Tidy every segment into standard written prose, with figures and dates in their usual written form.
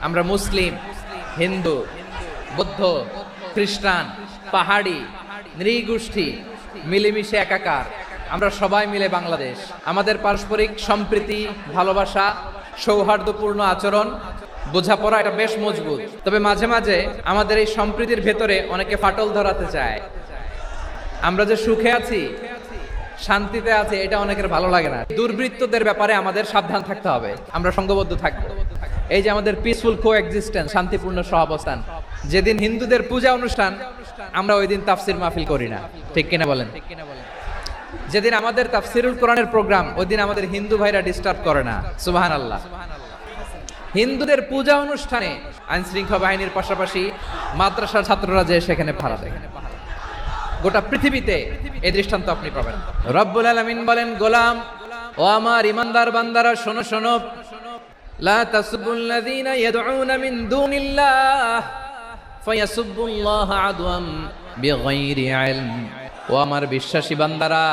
আমরা মুসলিম, হিন্দু, বৌদ্ধ, খ্রিস্টান, পাহাড়ি, নৃগোষ্ঠী মিলেমিশে একাকার। আমরা সবাই মিলে বাংলাদেশ। আমাদের পারস্পরিক সম্প্রীতি, ভালোবাসা, সৌহার্দ্যপূর্ণ আচরণ, বোঝাপড়া এটা বেশ মজবুত। তবে মাঝে মাঝে আমাদের এই সম্প্রীতির ভেতরে অনেকে ফাটল ধরাতে চায়। আমরা যে সুখে আছি, শান্তিতে আছে, এটা অনেকের ভালো লাগে না। দুর্বৃত্তদের ব্যাপারে আমাদের সাবধান থাকতে হবে, আমরা সংঘবদ্ধ থাকবো। এই যে আমাদের পিসফুল কো এক্সিস্টেন্স, শান্তিপূর্ণ সহাবস্থান। যেদিন হিন্দুদের পূজা অনুষ্ঠান, আমরা ওই দিন তাফসির মাহফিল করি না, ঠিক কিনা বলেন? যেদিন আমাদের তাফসিরুল কোরআনের প্রোগ্রাম, ওই দিন আমাদের হিন্দু ভাইরা ডিস্টার্ব করে না। সুবহানাল্লাহ। হিন্দুদের পূজা অনুষ্ঠানে আইন শৃঙ্খলা বাহিনীর পাশাপাশি মাদ্রাসার ছাত্ররা যে সেখানে ভাড়া দেয়। গোটা পৃথিবীতে এই দৃষ্টান্ত আপনি পাবেন। রব্বুল আলামিন বলেন, গোলাম ও আমার ইমানদার বান্দারা, শোনো শোনো, লা তাসুবুল্লাযীনা ইয়াদউনা মিন দুনিল্লাহ ফায়াসুবুল্লাহা আদওয়াম বিগাইরি ইলম। ও আমার বিশ্বাসী বান্দারা,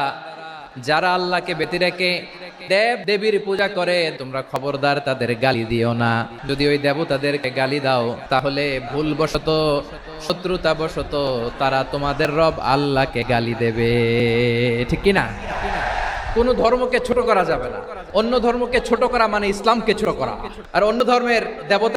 যারা আল্লাহকে ব্যতি রেখে দেব দেবীর পূজা করে, তোমরা খবরদার তাদের গালি দিও না। যদি ওই দেবতাদেরকে গালি দাও, তাহলে ভুলবশত, শত্রুতাবশত তারা তোমাদের রব আল্লাহকে গালি দেবে, ঠিক কি না? কোন ধর্মকে ছোট করা যাবে না। অন্য ধর্মকে ছোট করা মানে ইসলামকে ছোট করা। আর অন্য ধর্মের দেবতা